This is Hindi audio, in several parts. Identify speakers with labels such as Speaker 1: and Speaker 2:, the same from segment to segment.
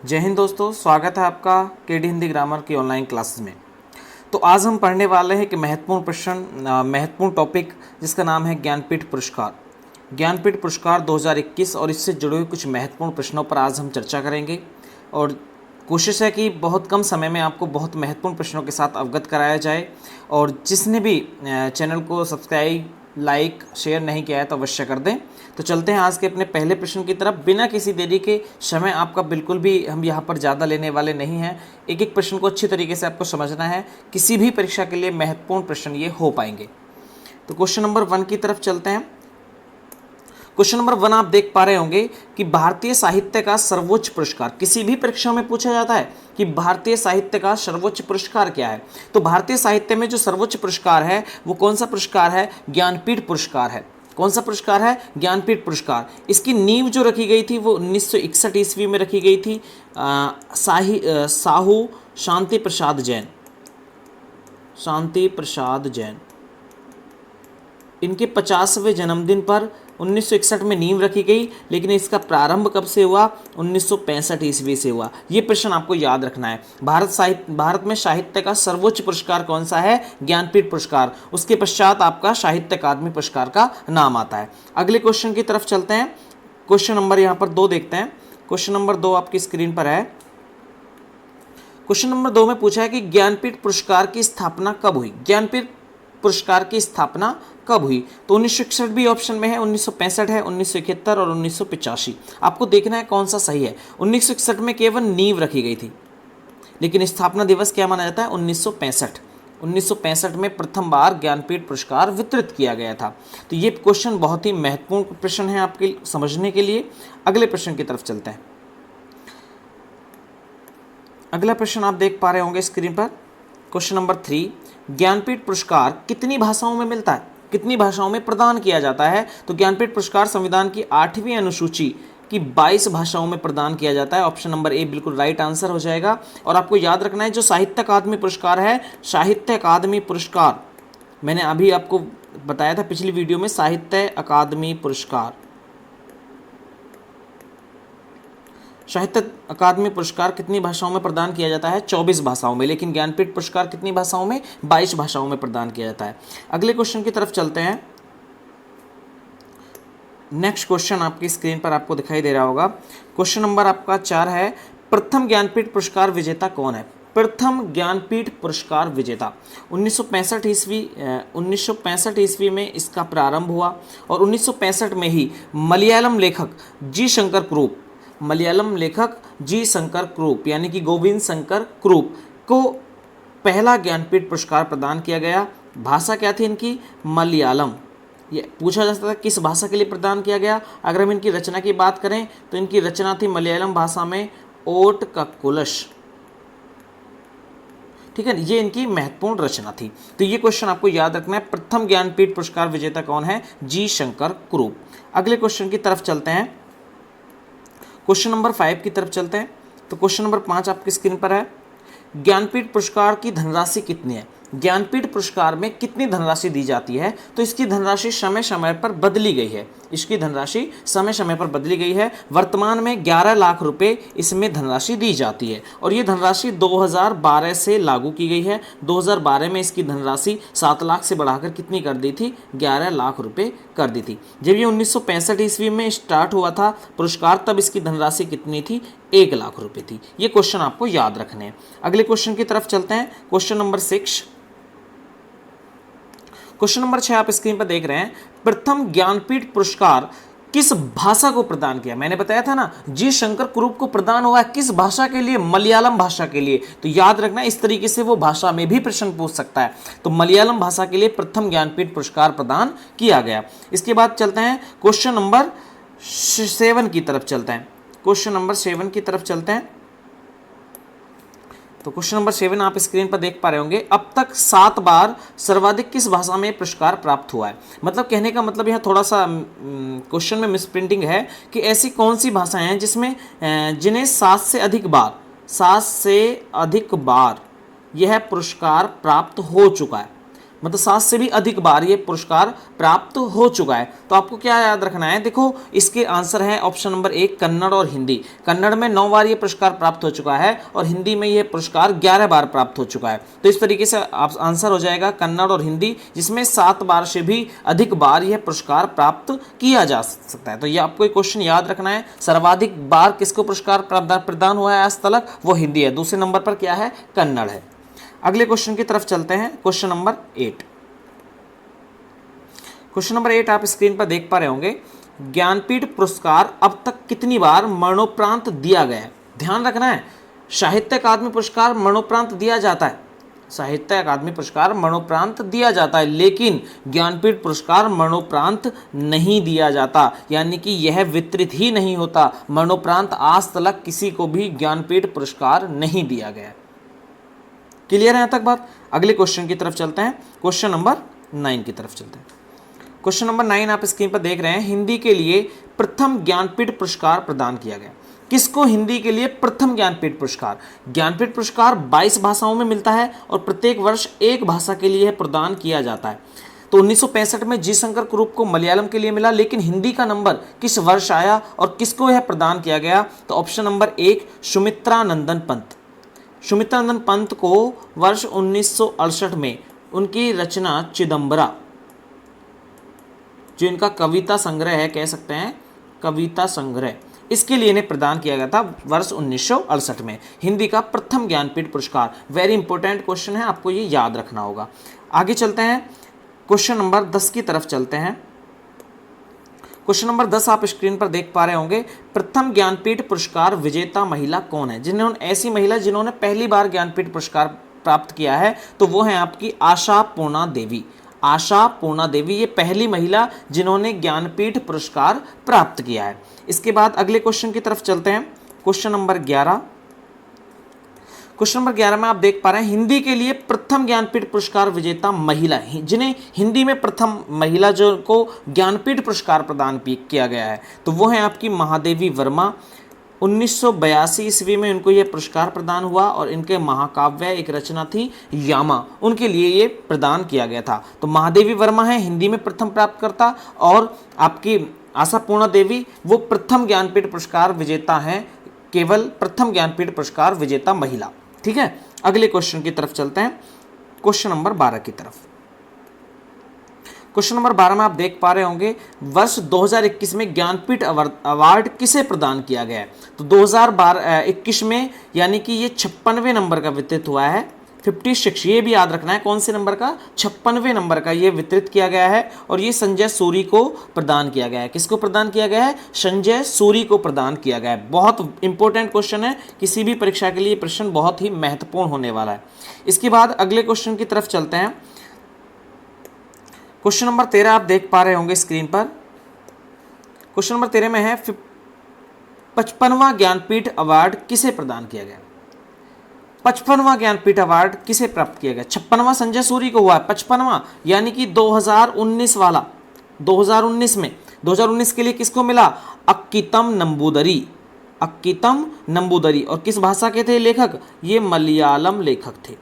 Speaker 1: जय हिंद दोस्तों, स्वागत है आपका केडी हिंदी ग्रामर की ऑनलाइन क्लासेस में। तो आज हम पढ़ने वाले हैं कि महत्वपूर्ण प्रश्न महत्वपूर्ण टॉपिक जिसका नाम है ज्ञानपीठ पुरस्कार। ज्ञानपीठ पुरस्कार 2021 और इससे जुड़े हुए कुछ महत्वपूर्ण प्रश्नों पर आज हम चर्चा करेंगे और कोशिश है कि बहुत कम समय में आपको बहुत महत्वपूर्ण प्रश्नों के साथ अवगत कराया जाए। और जिसने भी चैनल को सब्सक्राइब, लाइक, शेयर नहीं किया है तो अवश्य कर दें। तो चलते हैं आज के अपने पहले प्रश्न की तरफ। बिना किसी देरी के, समय आपका बिल्कुल भी हम यहाँ पर ज़्यादा लेने वाले नहीं हैं। एक एक प्रश्न को अच्छी तरीके से आपको समझना है, किसी भी परीक्षा के लिए महत्वपूर्ण प्रश्न ये हो पाएंगे। तो क्वेश्चन नंबर 1 की तरफ चलते हैं। क्वेश्चन नंबर 1 आप देख पा रहे होंगे कि भारतीय साहित्य का सर्वोच्च पुरस्कार, किसी भी परीक्षा में पूछा जाता है कि भारतीय साहित्य का सर्वोच्च पुरस्कार क्या है। तो भारतीय साहित्य में जो सर्वोच्च पुरस्कार है वो कौन सा पुरस्कार है? ज्ञानपीठ पुरस्कार है। कौन सा पुरस्कार है? ज्ञानपीठ पुरस्कार। इसकी नींव जो रखी गई थी वो 1961 ईस्वी में रखी गई थी। साहू शांति प्रसाद जैन इनके 50वें जन्मदिन पर 1961 में नींव रखी गई, लेकिन इसका प्रारंभ कब से हुआ? 1965 ईस्वी से हुआ। ये प्रश्न आपको याद रखना है। भारत में साहित्य का सर्वोच्च पुरस्कार कौन सा है? ज्ञानपीठ पुरस्कार। उसके पश्चात आपका साहित्य अकादमी पुरस्कार का नाम आता है। अगले क्वेश्चन की तरफ चलते हैं। क्वेश्चन नंबर यहाँ पर 2 देखते हैं। क्वेश्चन नंबर 2 आपकी स्क्रीन पर है। क्वेश्चन नंबर 2 में पूछा है कि ज्ञानपीठ पुरस्कार की स्थापना कब हुई? ज्ञानपीठ पुरस्कार की स्थापना कब हुई? तो 1961 भी ऑप्शन में है, 1965 है, 1971 और 1985। आपको देखना है कौन सा सही है। 1961 में केवल नींव रखी गई थी, लेकिन स्थापना दिवस क्या माना जाता है? 1965। 1965 में प्रथम बार ज्ञानपीठ पुरस्कार वितरित किया गया था। तो ये क्वेश्चन बहुत ही महत्वपूर्ण प्रश्न है आपके समझने के लिए। अगले प्रश्न की तरफ चलते हैं। अगला प्रश्न आप देख पा रहे होंगे स्क्रीन पर। क्वेश्चन नंबर 3, ज्ञानपीठ पुरस्कार कितनी भाषाओं में मिलता है? कितनी भाषाओं में प्रदान किया जाता है? तो ज्ञानपीठ पुरस्कार संविधान की 8वीं अनुसूची की 22 भाषाओं में प्रदान किया जाता है। ऑप्शन नंबर ए बिल्कुल राइट आंसर हो जाएगा। और आपको याद रखना है जो साहित्य अकादमी पुरस्कार है, साहित्य अकादमी पुरस्कार, मैंने अभी आपको बताया था पिछली वीडियो में, साहित्य अकादमी पुरस्कार, साहित्य अकादमी पुरस्कार कितनी भाषाओं में प्रदान किया जाता है? 24 भाषाओं में। लेकिन ज्ञानपीठ पुरस्कार कितनी भाषाओं में? 22 भाषाओं में प्रदान किया जाता है। अगले क्वेश्चन की तरफ चलते हैं। नेक्स्ट क्वेश्चन आपकी स्क्रीन पर आपको दिखाई दे रहा होगा। क्वेश्चन नंबर आपका 4 है, प्रथम ज्ञानपीठ पुरस्कार विजेता कौन है? प्रथम ज्ञानपीठ पुरस्कार विजेता 1965 ईस्वी में इसका प्रारंभ हुआ और 1965 में ही मलयालम लेखक जी शंकर क्रूप यानी कि गोविंद शंकर क्रूप को पहला ज्ञानपीठ पुरस्कार प्रदान किया गया। भाषा क्या थी इनकी? मलयालम। ये पूछा जा सकता है किस भाषा के लिए प्रदान किया गया। अगर हम इनकी रचना की बात करें तो इनकी रचना थी मलयालम भाषा में ओट कक्कुलश। ठीक है, ये इनकी महत्वपूर्ण रचना थी। तो ये क्वेश्चन आपको याद रखना है। प्रथम ज्ञानपीठ पुरस्कार विजेता कौन है? जी शंकर क्रूप। अगले क्वेश्चन की तरफ चलते हैं। क्वेश्चन नंबर 5 की तरफ चलते हैं। तो क्वेश्चन नंबर 5 आपकी स्क्रीन पर है। ज्ञानपीठ पुरस्कार की धनराशि कितनी है? ज्ञानपीठ पुरस्कार में कितनी धनराशि दी जाती है? तो इसकी धनराशि समय समय पर बदली गई है। इसकी धनराशि समय समय पर बदली गई है। वर्तमान में 11 लाख रुपए इसमें धनराशि दी जाती है और ये धनराशि 2012 से लागू की गई है। 2012 में इसकी धनराशि 7 लाख से बढ़ाकर कितनी कर दी थी? 11 लाख रुपए कर दी थी। जब ये 1965 ईस्वी में स्टार्ट हुआ था पुरस्कार, तब इसकी धनराशि कितनी थी? 1 लाख रुपए थी। ये क्वेश्चन आपको याद रखने हैं। अगले क्वेश्चन की तरफ चलते हैं। Question number 6। क्वेश्चन नंबर 6 आप स्क्रीन पर देख रहे हैं। प्रथम ज्ञानपीठ पुरस्कार किस भाषा को प्रदान किया? मैंने बताया था ना, जी शंकर क्रूप को प्रदान हुआ है किस भाषा के लिए? मलयालम भाषा के लिए। तो याद रखना, इस तरीके से वो भाषा में भी प्रश्न पूछ सकता है। तो मलयालम भाषा के लिए प्रथम ज्ञानपीठ पुरस्कार प्रदान किया गया। इसके बाद चलते हैं क्वेश्चन नंबर 7 की तरफ चलते हैं। क्वेश्चन नंबर 7 की तरफ चलते हैं। तो क्वेश्चन नंबर 7 आप स्क्रीन पर देख पा रहे होंगे। अब तक 7 बार सर्वाधिक किस भाषा में पुरस्कार प्राप्त हुआ है? मतलब कहने का मतलब यहाँ थोड़ा सा क्वेश्चन में मिसप्रिंटिंग है कि ऐसी कौन सी भाषाएं हैं जिसमें जिन्हें 7 से अधिक बार यह पुरस्कार प्राप्त हो चुका है। मतलब 7 से भी अधिक बार ये पुरस्कार प्राप्त हो चुका है। तो आपको क्या याद रखना है, देखो इसके आंसर है ऑप्शन नंबर 1 कन्नड़ और हिंदी। कन्नड़ में 9 बार ये पुरस्कार प्राप्त हो चुका है और हिंदी में ये पुरस्कार 11 बार प्राप्त हो चुका है। तो इस तरीके से आंसर हो जाएगा कन्नड़ और हिंदी, जिसमें 7 बार से भी अधिक बार यह पुरस्कार प्राप्त किया जा सकता है। तो ये आपको एक क्वेश्चन याद रखना है, सर्वाधिक बार किसको पुरस्कार प्रदान हुआ है आज तक, वो हिंदी है। दूसरे नंबर पर क्या है, कन्नड़ है। अगले क्वेश्चन की तरफ चलते हैं, क्वेश्चन नंबर 8। क्वेश्चन नंबर 8 आप स्क्रीन पर देख पा रहे होंगे, ज्ञानपीठ पुरस्कार अब तक कितनी बार मरणोपरांत दिया गया है। ध्यान रखना है, साहित्य अकादमी पुरस्कार मरणोपरांत दिया जाता है, साहित्य अकादमी पुरस्कार मरणोपरांत दिया जाता है, लेकिन ज्ञानपीठ पुरस्कार मरणोपरांत नहीं दिया जाता, यानी कि यह वितरित ही नहीं होता। मरणोपरांत आज तक किसी को भी ज्ञानपीठ पुरस्कार नहीं दिया गया। क्लियर है यहाँ तक बात। अगले क्वेश्चन की तरफ चलते हैं, क्वेश्चन नंबर 9 की तरफ चलते हैं। क्वेश्चन नंबर 9 आप स्क्रीन पर देख रहे हैं, हिंदी के लिए प्रथम ज्ञानपीठ पुरस्कार प्रदान किया गया। किसको हिंदी के लिए प्रथम ज्ञानपीठ पुरस्कार? ज्ञानपीठ पुरस्कार 22 भाषाओं में मिलता है और प्रत्येक वर्ष एक भाषा के लिए प्रदान किया जाता है। तो 1965 में जी शंकर कुरुप को मलयालम के लिए मिला, लेकिन हिंदी का नंबर किस वर्ष आया और किसको यह प्रदान किया गया? तो ऑप्शन नंबर 1 सुमित्रा नंदन पंत। सुमित्रा नंदन पंत को वर्ष 1968 में उनकी रचना चिदंबरा, जो इनका कविता संग्रह है, कह सकते हैं कविता संग्रह, इसके लिए इन्हें प्रदान किया गया था वर्ष 1968 में। हिंदी का प्रथम ज्ञानपीठ पुरस्कार, वेरी इंपॉर्टेंट क्वेश्चन है, आपको ये याद रखना होगा। आगे चलते हैं, क्वेश्चन नंबर 10 की तरफ चलते हैं। क्वेश्चन नंबर 10 आप स्क्रीन पर देख पा रहे होंगे, प्रथम ज्ञानपीठ पुरस्कार विजेता महिला कौन है? जिन्होंने ऐसी महिला जिन्होंने पहली बार ज्ञानपीठ पुरस्कार प्राप्त किया है, तो वो है आपकी आशा पूर्णा देवी। आशा पूर्णा देवी ये पहली महिला जिन्होंने ज्ञानपीठ पुरस्कार प्राप्त किया है। इसके बाद अगले क्वेश्चन की तरफ चलते हैं, क्वेश्चन नंबर 11। क्वेश्चन नंबर 11 में आप देख पा रहे हैं, हिंदी के लिए प्रथम ज्ञानपीठ पुरस्कार विजेता महिला, जिन्हें हिंदी में प्रथम महिला जो को ज्ञानपीठ पुरस्कार प्रदान किया गया है, तो वो है आपकी महादेवी वर्मा। 1982 ईस्वी में उनको यह पुरस्कार प्रदान हुआ और इनके महाकाव्य एक रचना थी यामा, उनके लिए ये प्रदान किया गया था। तो महादेवी वर्मा है हिंदी में प्रथम प्राप्तकर्ता, और आपकी आशा पूर्णा देवी वो प्रथम ज्ञानपीठ पुरस्कार विजेता हैं, केवल प्रथम ज्ञानपीठ पुरस्कार विजेता महिला। ठीक है, अगले क्वेश्चन की तरफ चलते हैं, क्वेश्चन नंबर 12 की तरफ। क्वेश्चन नंबर 12 में आप देख पा रहे होंगे, वर्ष 2021 में ज्ञानपीठ अवार्ड किसे प्रदान किया गया है? तो 2021 में, यानी कि ये 56वें नंबर का वितरित हुआ है, 56, ये भी याद रखना है कौन से नंबर का, 56वें नंबर का ये वितरित किया गया है और ये संजय सूरी को प्रदान किया गया है। किसको प्रदान किया गया है? संजय सूरी को प्रदान किया गया है। बहुत इंपॉर्टेंट क्वेश्चन है, किसी भी परीक्षा के लिए प्रश्न बहुत ही महत्वपूर्ण होने वाला है। इसके बाद अगले क्वेश्चन की तरफ चलते हैं, क्वेश्चन नंबर 13 आप देख पा रहे होंगे स्क्रीन पर। क्वेश्चन नंबर 13 में है, 55वां ज्ञानपीठ अवार्ड किसे प्रदान किया गया? 55वां ज्ञानपीठ अवार्ड किसे प्राप्त किया गया? 56वां संजय सूरी को हुआ है, 55वां यानी कि 2019 वाला। 2019 में 2019 के लिए किसको मिला? अक्कीतम नंबूदरी। अक्कीतम नंबूदरी, और किस भाषा के थे लेखक? ये मलयालम लेखक थे।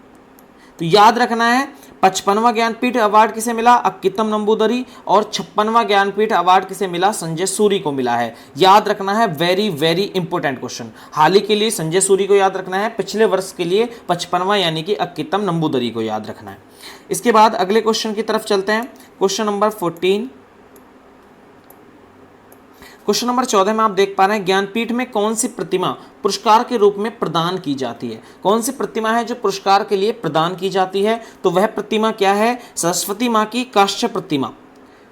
Speaker 1: तो याद रखना है, 55वां ज्ञानपीठ अवार्ड किसे मिला? अक्कीतम नंबूदरी, और 56वां ज्ञानपीठ अवार्ड किसे मिला? संजय सूरी को मिला है। याद रखना है, वेरी वेरी इंपॉर्टेंट क्वेश्चन। हाल ही के लिए संजय सूरी को याद रखना है, पिछले वर्ष के लिए 55वां यानी कि अक्कीतम नंबूदरी को याद रखना है। इसके बाद अगले क्वेश्चन की तरफ चलते हैं, क्वेश्चन नंबर 14। क्वेश्चन नंबर 14 में आप देख पा रहे हैं, ज्ञानपीठ में कौन सी प्रतिमा पुरस्कार के रूप में प्रदान की जाती है? कौन सी प्रतिमा है जो पुरस्कार के लिए प्रदान की जाती है? तो वह प्रतिमा क्या है? सरस्वती माँ की कांस्य प्रतिमा,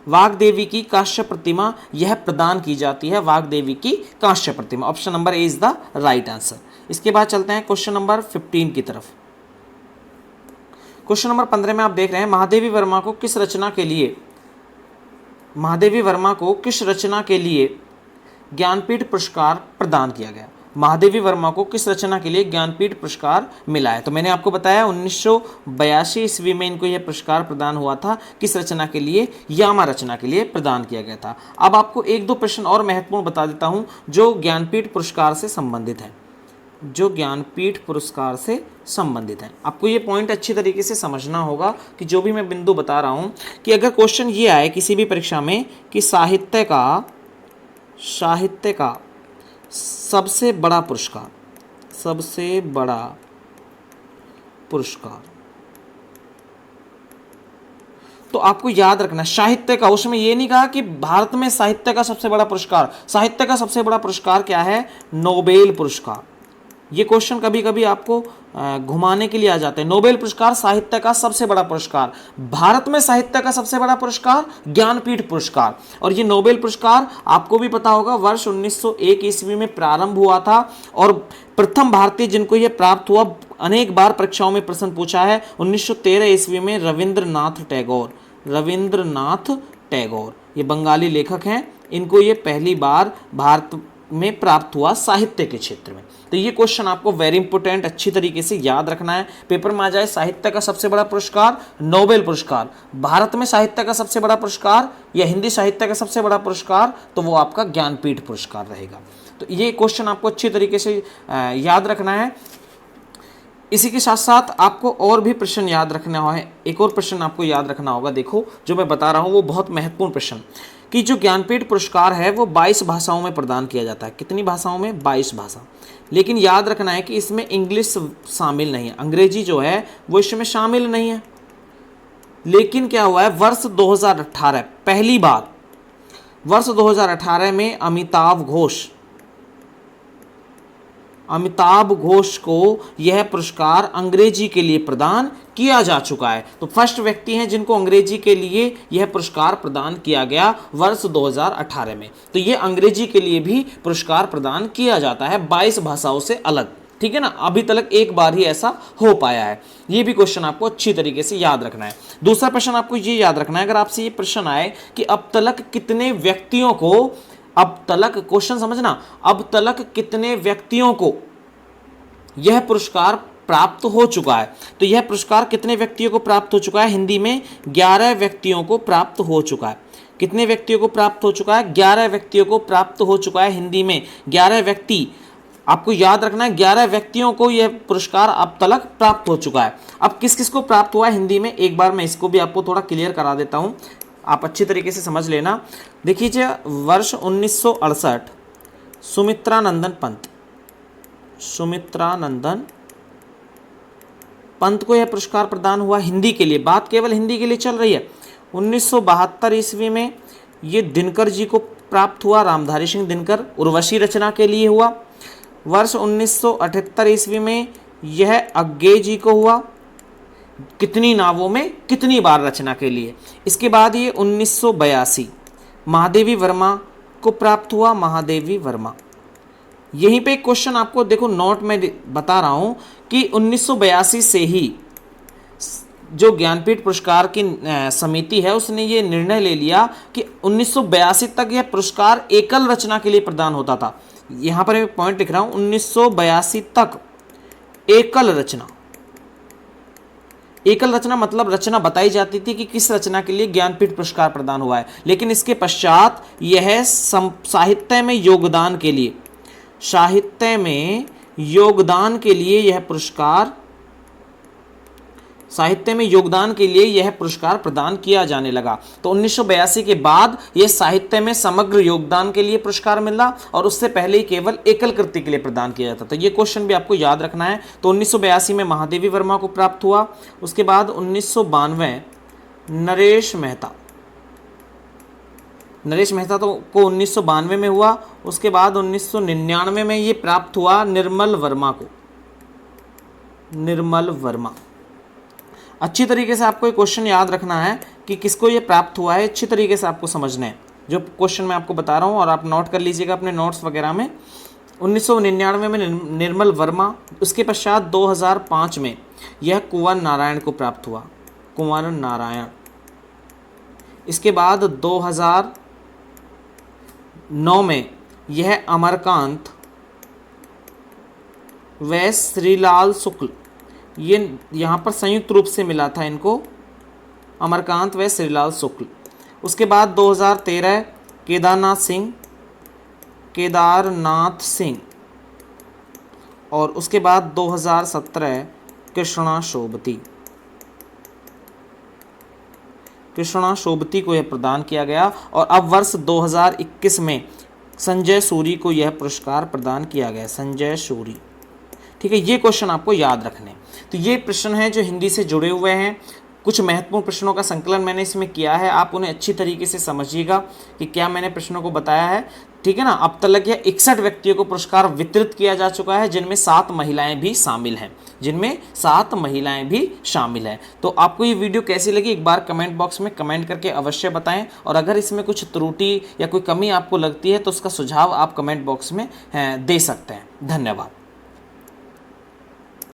Speaker 1: वाग्देवी की कांस्य प्रतिमा, यह प्रदान की जाती है, वाग्देवी की कांस्य प्रतिमा। Option number A is the right answer. इसके बाद चलते हैं क्वेश्चन नंबर 15 की तरफ। क्वेश्चन नंबर 15 में आप देख रहे हैं, महादेवी वर्मा को किस रचना के लिए ज्ञानपीठ पुरस्कार प्रदान किया गया? महादेवी वर्मा को किस रचना के लिए ज्ञानपीठ पुरस्कार मिला है? तो मैंने आपको बताया 1982 ईस्वी में इनको यह पुरस्कार प्रदान हुआ था। किस रचना के लिए? यामा रचना के लिए प्रदान किया गया था। अब आपको एक दो प्रश्न और महत्वपूर्ण बता देता हूं जो ज्ञानपीठ पुरस्कार से संबंधित है। जो ज्ञानपीठ पुरस्कार से संबंधित हैं। आपको ये पॉइंट अच्छी तरीके से समझना होगा कि जो भी मैं बिंदु बता रहा हूँ कि अगर क्वेश्चन ये आए किसी भी परीक्षा में कि साहित्य का सबसे बड़ा पुरस्कार, तो आपको याद रखना साहित्य का, उसमें ये नहीं कहा कि भारत में साहित्य का सबसे बड़ा पुरस्कार। साहित्य का सबसे बड़ा पुरस्कार क्या है? नोबेल पुरस्कार। ये क्वेश्चन कभी कभी आपको घुमाने के लिए आ जाते हैं। नोबेल पुरस्कार साहित्य का सबसे बड़ा पुरस्कार, भारत में साहित्य का सबसे बड़ा पुरस्कार ज्ञानपीठ पुरस्कार। और ये नोबेल पुरस्कार आपको भी पता होगा वर्ष 1901 ईस्वी में प्रारंभ हुआ था और प्रथम भारतीय जिनको ये प्राप्त हुआ, अनेक बार परीक्षाओं में प्रश्न पूछा है, 1913 ईस्वी में रविंद्रनाथ टैगोर ये बंगाली लेखक हैं, इनको ये पहली बार भारत में प्राप्त हुआ साहित्य के क्षेत्र में। तो ये क्वेश्चन आपको वेरी इंपॉर्टेंट अच्छी तरीके से याद रखना है। पेपर में आ जाए साहित्य का सबसे बड़ा पुरस्कार नोबेल पुरस्कार, भारत में साहित्य का सबसे बड़ा पुरस्कार या हिंदी साहित्य का सबसे बड़ा पुरस्कार, तो वो आपका ज्ञानपीठ पुरस्कार रहेगा। तो ये क्वेश्चन आपको अच्छी तरीके से याद रखना है। इसी के साथ साथ आपको और भी प्रश्न याद रखना है। एक और प्रश्न आपको याद रखना होगा, देखो जो मैं बता रहा हूँ वो बहुत महत्वपूर्ण प्रश्न, कि जो ज्ञानपीठ पुरस्कार है वो 22 भाषाओं में प्रदान किया जाता है। कितनी भाषाओं में? 22 भाषा। लेकिन याद रखना है कि इसमें इंग्लिश शामिल नहीं है, अंग्रेजी जो है वो इसमें शामिल नहीं है। लेकिन क्या हुआ है, वर्ष 2018 पहली बार वर्ष 2018 में अमिताभ घोष को यह पुरस्कार अंग्रेजी के लिए प्रदान किया जा चुका है। तो फर्स्ट व्यक्ति हैं जिनको अंग्रेजी के लिए यह पुरस्कार प्रदान किया गया वर्ष 2018 में। तो यह अंग्रेजी के लिए भी पुरस्कार प्रदान किया जाता है 22 भाषाओं से अलग, ठीक है ना। अभी तक एक बार ही ऐसा हो पाया है। ये भी क्वेश्चन आपको अच्छी तरीके से याद रखना है। दूसरा प्रश्न आपको ये याद रखना है, अगर आपसे ये प्रश्न आए कि अब तक कितने व्यक्तियों को, अब तक क्वेश्चन समझना, अब तक कितने व्यक्तियों को यह पुरस्कार प्राप्त हो चुका है, तो यह पुरस्कार कितने व्यक्तियों को प्राप्त हो चुका है? हिंदी में 11 व्यक्तियों को प्राप्त हो चुका है। कितने व्यक्तियों को प्राप्त हो चुका है? 11 व्यक्तियों को प्राप्त हो चुका है। हिंदी में 11 व्यक्ति, आपको याद रखना है 11 व्यक्तियों को यह पुरस्कार अब तक प्राप्त हो चुका है। अब किस किस को प्राप्त हुआ है हिंदी में, एक बार मैं इसको भी आपको थोड़ा क्लियर करा देता हूं, आप अच्छी तरीके से समझ लेना। देखिए वर्ष 1968 सुमित्रानंदन पंत को यह पुरस्कार प्रदान हुआ हिंदी के लिए। बात केवल हिंदी के लिए चल रही है। 1972 ईस्वी में ये दिनकर जी को प्राप्त हुआ, रामधारी सिंह दिनकर, उर्वशी रचना के लिए हुआ। वर्ष 1978 ईस्वी में यह अज्ञे जी को हुआ, कितनी नावों में कितनी बार रचना के लिए। इसके बाद ये 1982 महादेवी वर्मा को प्राप्त हुआ, महादेवी वर्मा। यहीं पे एक क्वेश्चन आपको देखो नोट में बता रहा हूं कि 1982 से ही जो ज्ञानपीठ पुरस्कार की समिति है उसने ये निर्णय ले लिया कि 1982 तक यह पुरस्कार एकल रचना के लिए प्रदान होता था। यहां पर मैं पॉइंट लिख रहा हूं, 1982 तक एकल रचना मतलब रचना बताई जाती थी कि किस रचना के लिए ज्ञानपीठ पुरस्कार प्रदान हुआ है। लेकिन इसके पश्चात यह साहित्य में योगदान के लिए यह पुरस्कार प्रदान किया जाने लगा। तो 1982 के बाद यह साहित्य में समग्र योगदान के लिए पुरस्कार मिला और उससे पहले ही केवल एकल कृति के लिए प्रदान किया जाता। तो ये क्वेश्चन भी आपको याद रखना है। तो 1982 में महादेवी वर्मा को प्राप्त हुआ। उसके बाद 1992 नरेश मेहता को 1992 में हुआ। उसके बाद 1999 में ये प्राप्त हुआ निर्मल वर्मा। अच्छी तरीके से आपको ये क्वेश्चन याद रखना है कि किसको ये प्राप्त हुआ है, अच्छी तरीके से आपको समझना है जो क्वेश्चन मैं आपको बता रहा हूँ, और आप नोट कर लीजिएगा अपने नोट्स वगैरह में। 1999 में निर्मल वर्मा। उसके पश्चात 2005 में यह कुंवर नारायण को प्राप्त हुआ, कुंवर नारायण। इसके बाद 2009 में यह अमरकांत व श्रीलाल शुक्ल, ये यहाँ पर संयुक्त रूप से मिला था इनको, अमरकांत व श्रीलाल शुक्ल। उसके बाद 2013 केदारनाथ सिंह और उसके बाद 2017 कृष्णा शोभती, कृष्णा शोभती को यह प्रदान किया गया। और अब वर्ष 2021 में संजय सूरी को यह पुरस्कार प्रदान किया गया, संजय सूरी। ठीक है, ये क्वेश्चन आपको याद रखने। तो ये प्रश्न हैं जो हिंदी से जुड़े हुए हैं। कुछ महत्वपूर्ण प्रश्नों का संकलन मैंने इसमें किया है, आप उन्हें अच्छी तरीके से समझिएगा कि क्या मैंने प्रश्नों को बताया है। ठीक है ना। अब तक यह 61 व्यक्तियों को पुरस्कार वितरित किया जा चुका है, जिनमें 7 महिलाएं भी शामिल हैं, जिनमें 7 महिलाएं भी शामिल हैं। तो आपको ये वीडियो कैसी लगी एक बार कमेंट बॉक्स में कमेंट करके अवश्य बताएं, और अगर इसमें कुछ त्रुटि या कोई कमी आपको लगती है तो उसका सुझाव आप कमेंट बॉक्स में दे सकते हैं। धन्यवाद।